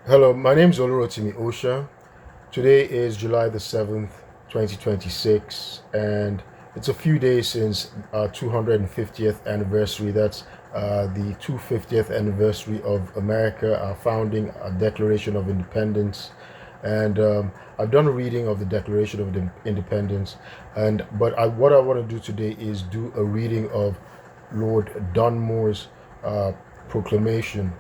Hello, my name is Olurotimi Osha. Today is July the 7th, 2026, and it's a few days since our 250th anniversary. That's the 250th anniversary of America, our founding, our Declaration of Independence. And I've done a reading of the Declaration of Independence, what I want to do today is do a reading of Lord Dunmore's uh, proclamation.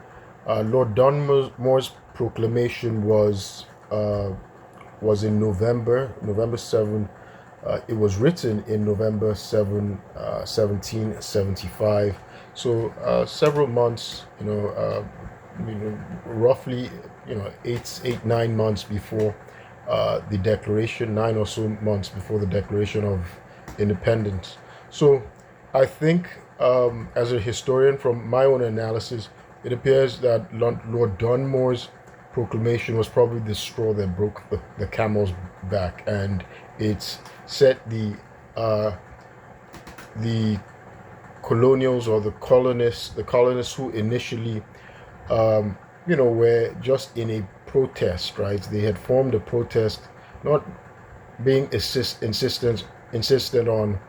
Lord Dunmore's proclamation was in November 7. It was written in November 7, 1775. So several months, roughly, 9 months before the Declaration, 9 or so months before the Declaration of Independence. So I think, as a historian, from my own analysis, it appears that Lord Dunmore's proclamation was probably the straw that broke the camel's back, and it set uh, the colonials or the colonists who initially, were just in a protest, right? They had formed a protest, not being insistent on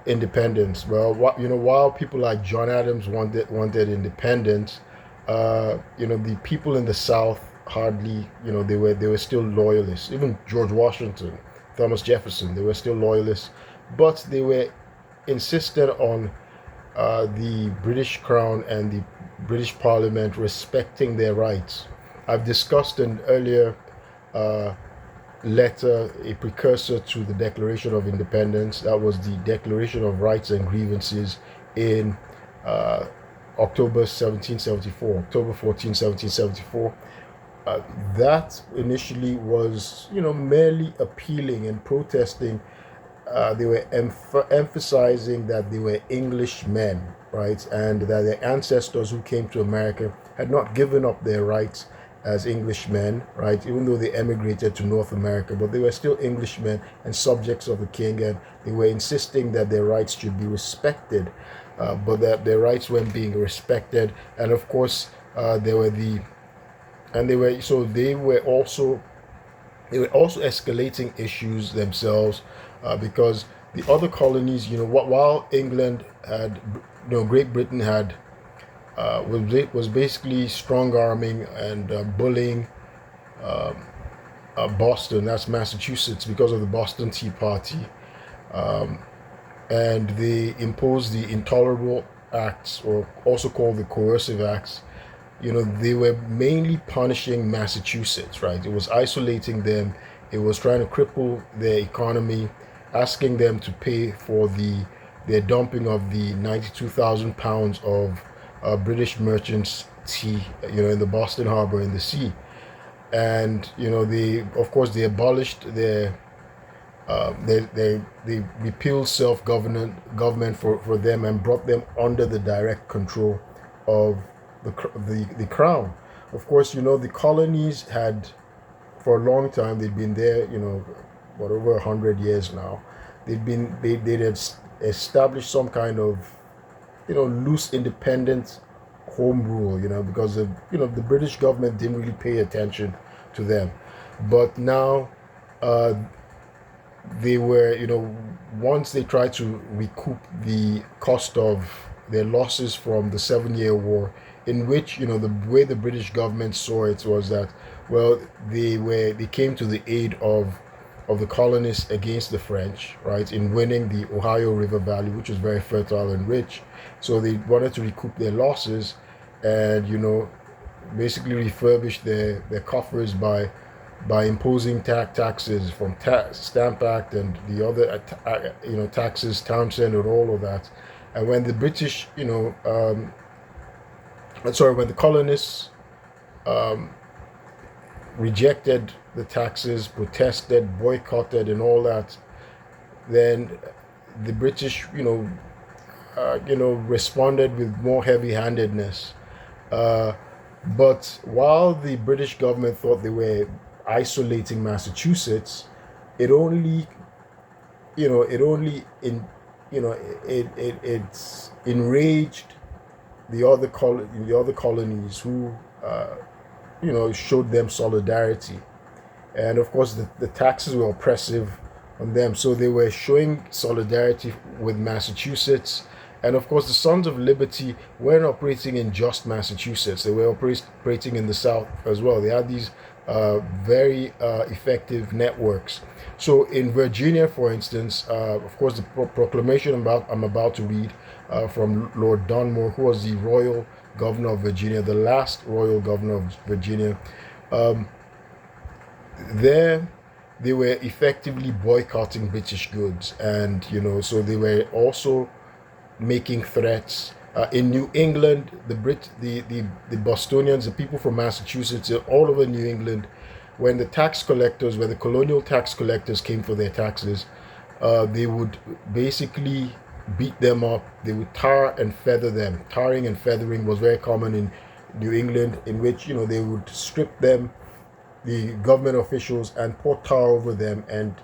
independence. Well, while people like John Adams wanted independence, the people in the South hardly, they were still loyalists. Even George Washington, Thomas Jefferson, they were still loyalists, but they were insistent on the British Crown and the British Parliament respecting their rights. I've discussed an earlier uh, letter, a precursor to the Declaration of Independence. That was the Declaration of Rights and Grievances in uh, October 1774, October 14, 1774. That initially was, merely appealing and protesting. They were emphasizing that they were Englishmen, right, and that their ancestors who came to America had not given up their rights as Englishmen, right, even though they emigrated to North America, but they were still Englishmen and subjects of the king, and they were insisting that their rights should be respected, but that their rights weren't being respected, and of course, there were the and they were also escalating issues themselves, because the other colonies, while England had, Great Britain had, was basically strong arming and bullying Boston, that's Massachusetts, because of the Boston Tea Party, and they imposed the Intolerable Acts, or also called the Coercive Acts. They were mainly punishing Massachusetts, right? It was isolating them. It was trying to cripple their economy, asking them to pay for their dumping of the 92,000 pounds of British merchants' tea, in the Boston Harbor in the sea. And they, of course, they abolished they repealed self government for them, and brought them under the direct control of the crown. Of course, the colonies had, for a long time, they'd been there, what, over 100 years now. They'd established some kind of, loose independent home rule, because the British government didn't really pay attention to them. But now, uh, they were, once they tried to recoup the cost of their losses from the 7 Year War, in which, the way the British government saw it was that, well, they came to the aid of the colonists against the French, right, in winning the Ohio River Valley, which was very fertile and rich. So they wanted to recoup their losses, and, basically refurbish their coffers by imposing taxes from Stamp Act and the other taxes, Townshend, and all of that. And when the British, when the colonists rejected the taxes, protested, boycotted, and all that, then the British, responded with more heavy-handedness. Uh, but while the British government thought they were isolating Massachusetts, it only, it only in, it's enraged the other colonies who showed them solidarity. And of course, the taxes were oppressive on them, so they were showing solidarity with Massachusetts. And of course, the Sons of Liberty weren't operating in just Massachusetts, they were operating in the South as well. They had these very effective networks. So in Virginia, for instance, of course, the proclamation I'm about to read from Lord Dunmore, who was the royal governor of Virginia, the last royal governor of Virginia. Um, there they were effectively boycotting British goods, and so they were also making threats. In New England, the Bostonians, the people from Massachusetts, all over New England, when the colonial tax collectors came for their taxes, they would basically beat them up. They would tar and feather them. Tarring and feathering was very common in New England, in which they would strip them, the government officials, and pour tar over them, and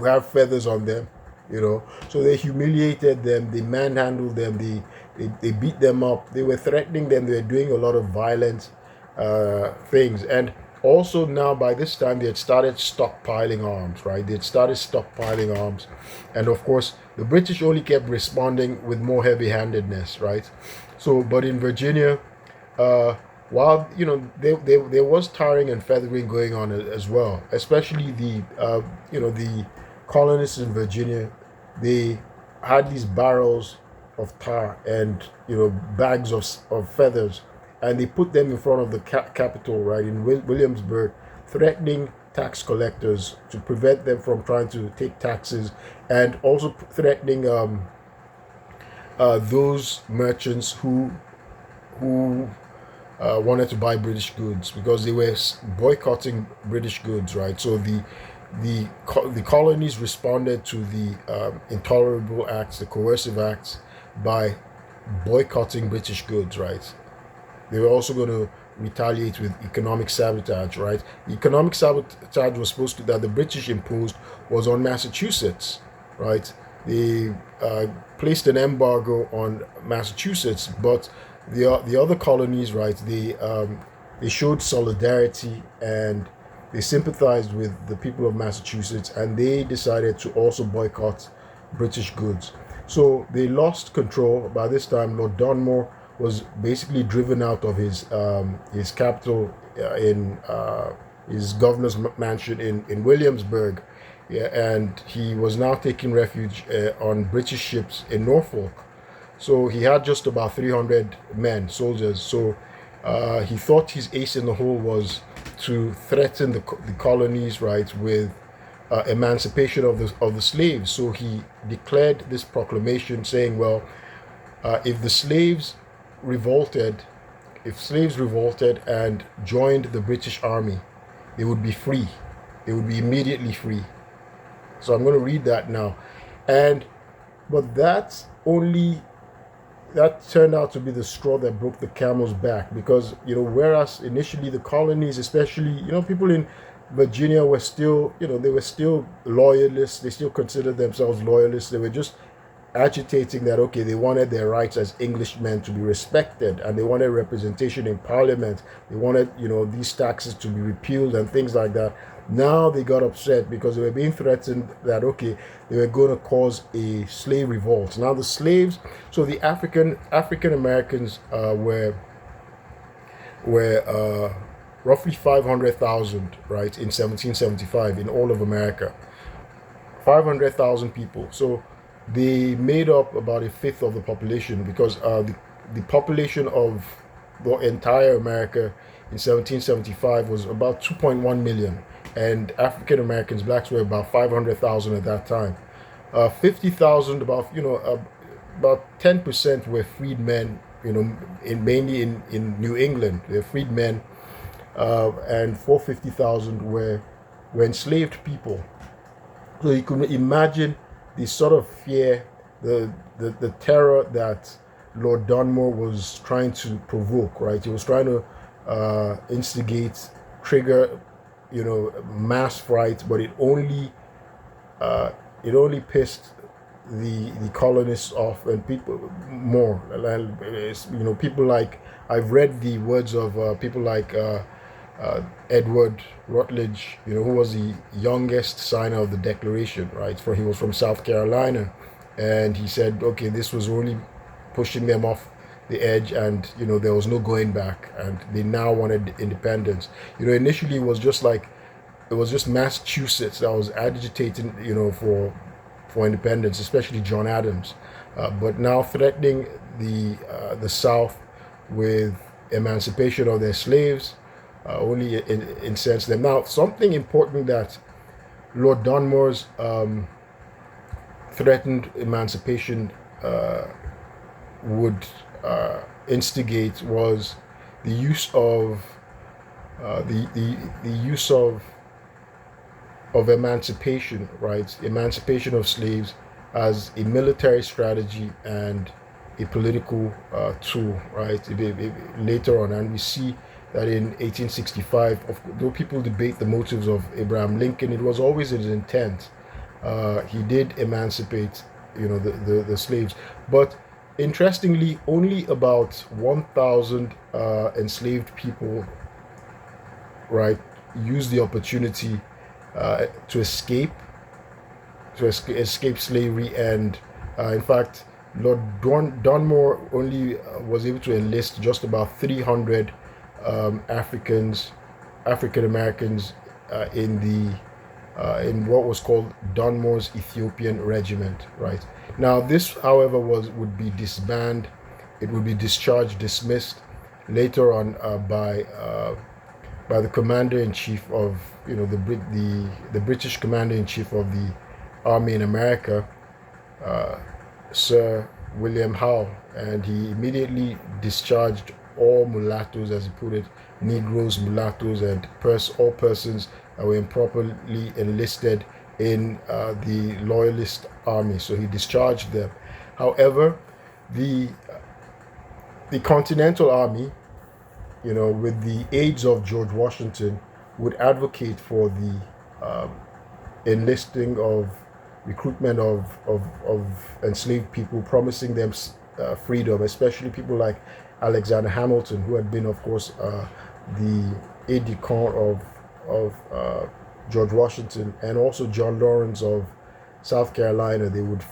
have feathers on them. So they humiliated them, they manhandled them, they beat them up, they were threatening them, they were doing a lot of violent things. And also, now by this time, they had started stockpiling arms, right? They had started stockpiling arms, and of course the British only kept responding with more heavy-handedness, right? So but in Virginia, while there was tarring and feathering going on as well, especially the colonists in Virginia, they had these barrels of tar and bags of feathers, and they put them in front of the Capitol, right, in Williamsburg, threatening tax collectors to prevent them from trying to take taxes, and also threatening those merchants who wanted to buy British goods, because they were boycotting British goods, right? So the colonies responded to the intolerable acts, the coercive acts, by boycotting British goods, right? They were also going to retaliate with economic sabotage, right? The economic sabotage was that the British imposed was on Massachusetts, right? They placed an embargo on Massachusetts, but the other colonies, right? They showed solidarity, and they sympathized with the people of Massachusetts, and they decided to also boycott British goods. So they lost control. By this time, Lord Dunmore was basically driven out of his capital in his governor's mansion in Williamsburg, yeah, and he was now taking refuge on British ships in Norfolk. So he had just about 300 men, soldiers. So he thought his ace in the hole was to threaten the colonies, right, with emancipation of the slaves. So he declared this proclamation saying, well, if slaves revolted and joined the British Army, they would be free. They would be immediately free. So I'm going to read that now. But that turned out to be the straw that broke the camel's back, because whereas initially the colonies, especially people in Virginia, were still they were still loyalists. They still considered themselves loyalists. They were just agitating that, okay, they wanted their rights as Englishmen to be respected, and they wanted representation in Parliament. They wanted these taxes to be repealed and things like that. Now they got upset because they were being threatened that, okay, they were going to cause a slave revolt. Now the slaves, so the African Americans were roughly 500,000, right, in 1775 in all of America. 500,000 people. So they made up about a fifth of the population, because the population of the entire America in 1775 was about 2.1 million, and African Americans, blacks, were about 500,000 at that time. 50,000, about 10% were freedmen, mainly in New England. They're freedmen, and 450,000 were enslaved people. So you can imagine the sort of fear, the terror that Lord Dunmore was trying to provoke, right? He was trying to instigate, trigger, mass fright, but it only pissed the colonists off, and people more. People like, I've read the words of people like Edward Rutledge, who was the youngest signer of the Declaration, right? For he was from South Carolina, and he said, okay, this was only pushing them off the edge, and there was no going back, and they now wanted independence. Initially it was just Massachusetts that was agitating, for independence, especially John Adams, but now threatening the South with emancipation of their slaves only incensed them. Now, something important that Lord Dunmore's threatened emancipation would instigate was the use of the use of emancipation, right? Emancipation of slaves as a military strategy and a political tool, right? Later on, and we see that in 1865, though people debate the motives of Abraham Lincoln, it was always his intent. He did emancipate, the slaves, but interestingly, only about 1,000 enslaved people, right, used the opportunity to escape slavery, and in fact, Lord Dunmore only was able to enlist just about 300 African Americans in what was called Dunmore's Ethiopian Regiment. Right now, this, however, would be disbanded. It would be discharged, dismissed later on by the commander in chief of the British commander in chief of the Army in America, Sir William Howe, and he immediately discharged all mulattoes, as he put it, Negroes, mulattoes, and all persons that were improperly enlisted in the Loyalist army. So he discharged them. However, the Continental Army, with the aids of George Washington, would advocate for the enlisting of recruitment of enslaved people, promising them freedom, especially people like Alexander Hamilton, who had been, of course, the aide-de-camp of George Washington, and also John Lawrence of South Carolina. They would,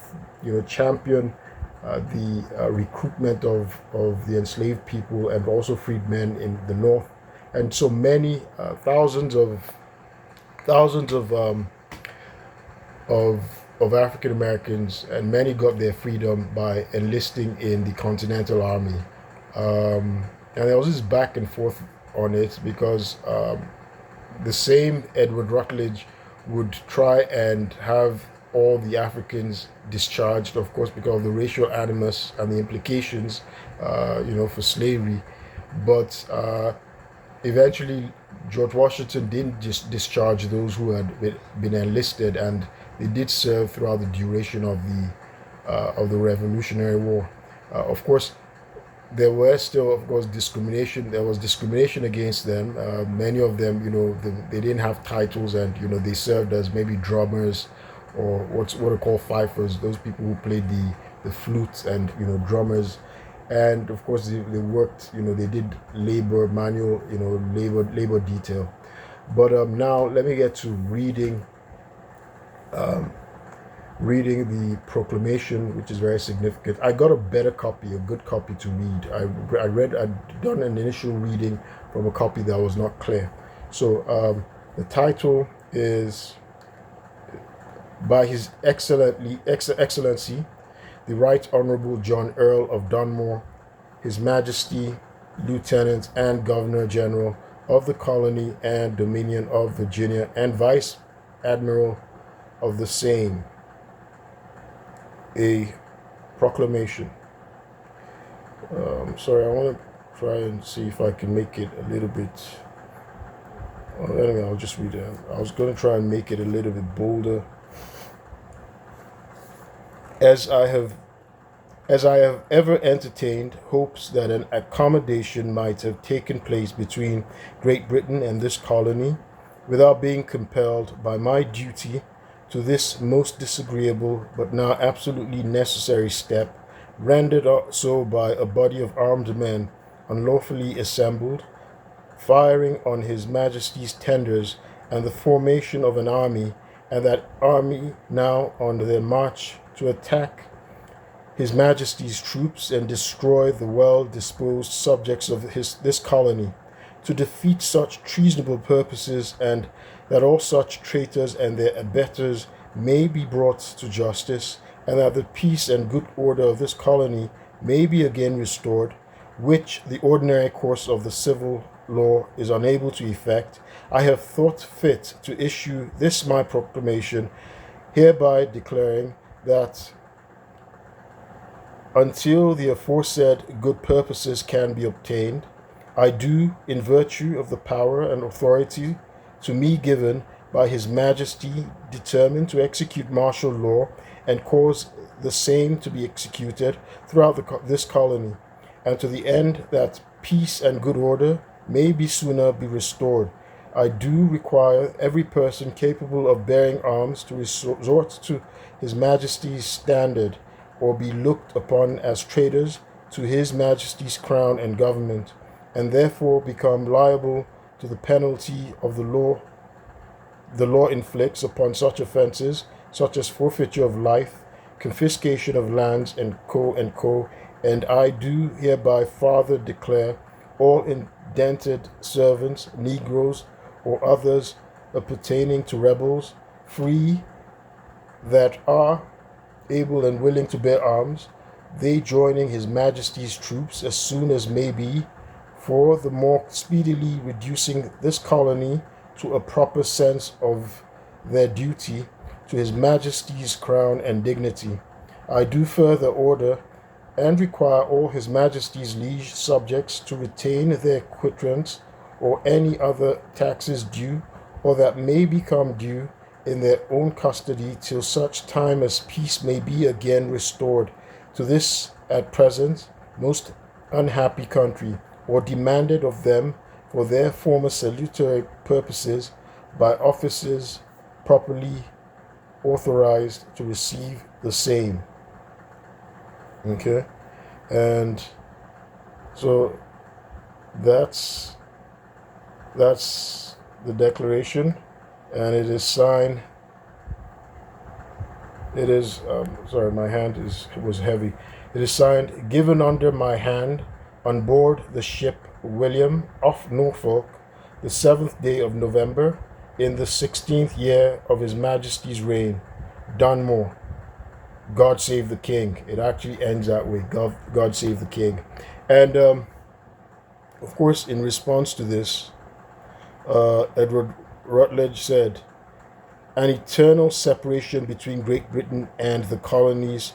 champion the recruitment of the enslaved people and also freedmen in the North, and so many thousands of African Americans, and many got their freedom by enlisting in the Continental Army. And there was this back and forth on it, because the same Edward Rutledge would try and have all the Africans discharged, of course, because of the racial animus and the implications, for slavery. But eventually, George Washington didn't just discharge those who had been enlisted, and they did serve throughout the duration of the Revolutionary War. Of course, there were still, of course, discrimination. There was discrimination against them. Many of them, they didn't have titles, and they served as maybe drummers, or what are called fifers, those people who played the flutes, and drummers. And of course, they worked, they did manual labor detail. But now let me get to reading the Proclamation, which is very significant. I got a good copy to read. I'd done an initial reading from a copy that was not clear. So the title is, by His Excellency, the Right Honorable John Earl of Dunmore, His Majesty, Lieutenant and Governor General of the Colony and Dominion of Virginia, and Vice Admiral of the same, a proclamation. Sorry, I want to try and see if I can make it a little bit. Anyway, I'll just read it. I was going to try and make it a little bit bolder. As I have ever entertained hopes that an accommodation might have taken place between Great Britain and this colony, without being compelled by my duty to this most disagreeable but now absolutely necessary step, rendered so by a body of armed men unlawfully assembled, firing on His Majesty's tenders, and the formation of an army, and that army now on their march to attack His Majesty's troops and destroy the well-disposed subjects of this colony, to defeat such treasonable purposes, and that all such traitors and their abettors may be brought to justice, and that the peace and good order of this colony may be again restored, which the ordinary course of the civil law is unable to effect, I have thought fit to issue this my proclamation, hereby declaring that until the aforesaid good purposes can be obtained, I do, in virtue of the power and authority to me given by His Majesty, determine to execute martial law and cause the same to be executed throughout this colony, and to the end that peace and good order may be sooner be restored. I do require every person capable of bearing arms to resort to His Majesty's standard, or be looked upon as traitors to His Majesty's crown and government, and therefore become liable to the penalty of the law inflicts upon such offences, such as forfeiture of life, confiscation of lands, and co. And I do hereby further declare all indented servants, Negroes, or others appertaining to rebels, free, that are able and willing to bear arms, they joining His Majesty's troops as soon as may be, for the more speedily reducing this colony to a proper sense of their duty to His Majesty's crown and dignity. I do further order and require all His Majesty's liege subjects to retain their quittance or any other taxes due or that may become due in their own custody till such time as peace may be again restored to this at present most unhappy country, or demanded of them for their former salutary purposes by officers properly authorized to receive the same. Okay, and so that's the declaration, and it is signed. It is sorry, my hand was heavy. It is signed, given under my hand, on board the ship William of Norfolk, the 7th day of November, in the 16th year of His Majesty's reign, Dunmore. God save the King. It actually ends that way. God save the King. And of course, in response to this, Edward Rutledge said, an eternal separation between Great Britain and the colonies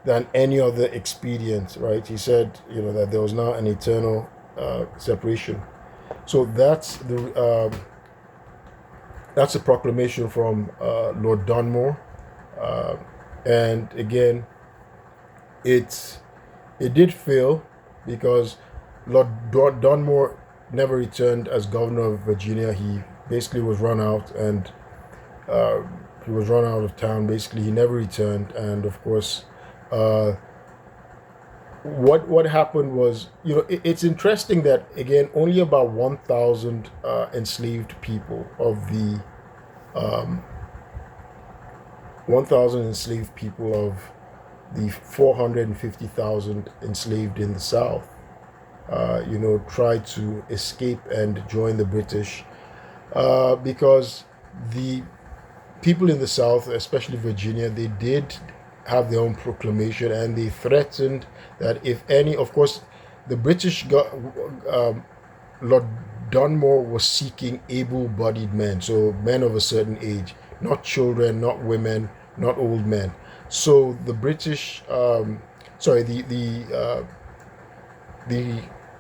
than any other expedient, right? He said, that there was now an eternal separation. So that's a proclamation from Lord Dunmore, and again, it did fail because Lord Dunmore never returned as governor of Virginia. He basically was run out, and he was run out of town. Basically, he never returned, and of course. What happened was, it's interesting that, again, only about 1,000 enslaved people of the 1,000 enslaved people of the 450,000 enslaved in the South, tried to escape and join the British, because the people in the South, especially Virginia, they did have their own proclamation, and they threatened that if any, of course, the British Lord Dunmore was seeking able-bodied men, so men of a certain age, not children, not women, not old men. So the British, the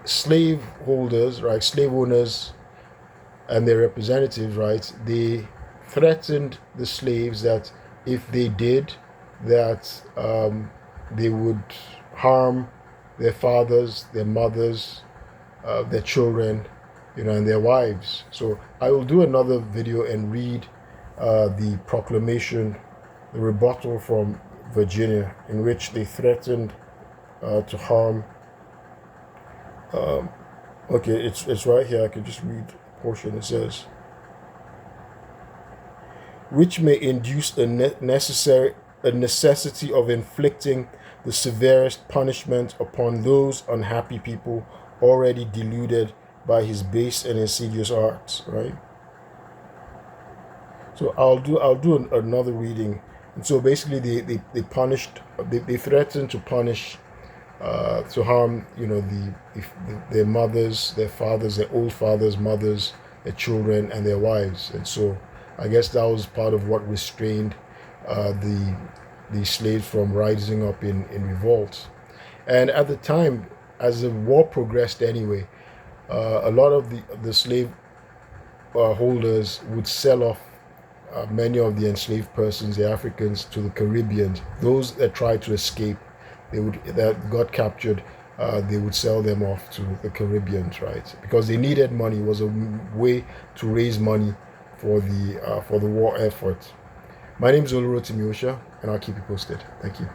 slave holders, right, slave owners and their representatives, right, they threatened the slaves that if they did, that they would harm their fathers, their mothers, their children, and their wives. So I will do another video and read the proclamation, the rebuttal from Virginia, in which they threatened to harm Okay, it's right here. I could just read a portion. It says, which may induce a necessity of inflicting the severest punishment upon those unhappy people already deluded by his base and insidious arts. Right. So I'll do another reading. And so basically, they punished. They threatened to punish, to harm, their mothers, their fathers, their old fathers, mothers, their children, and their wives. And so, I guess that was part of what restrained the slaves from rising up in revolt. And at the time, as the war progressed, anyway, a lot of the slave holders would sell off many of the enslaved persons, the Africans, to the Caribbeans. Those that tried to escape, that got captured, they would sell them off to the Caribbeans, right? Because they needed money. It was a way to raise money for the war effort. My name is Oluro Timiosha, and I'll keep you posted. Thank you.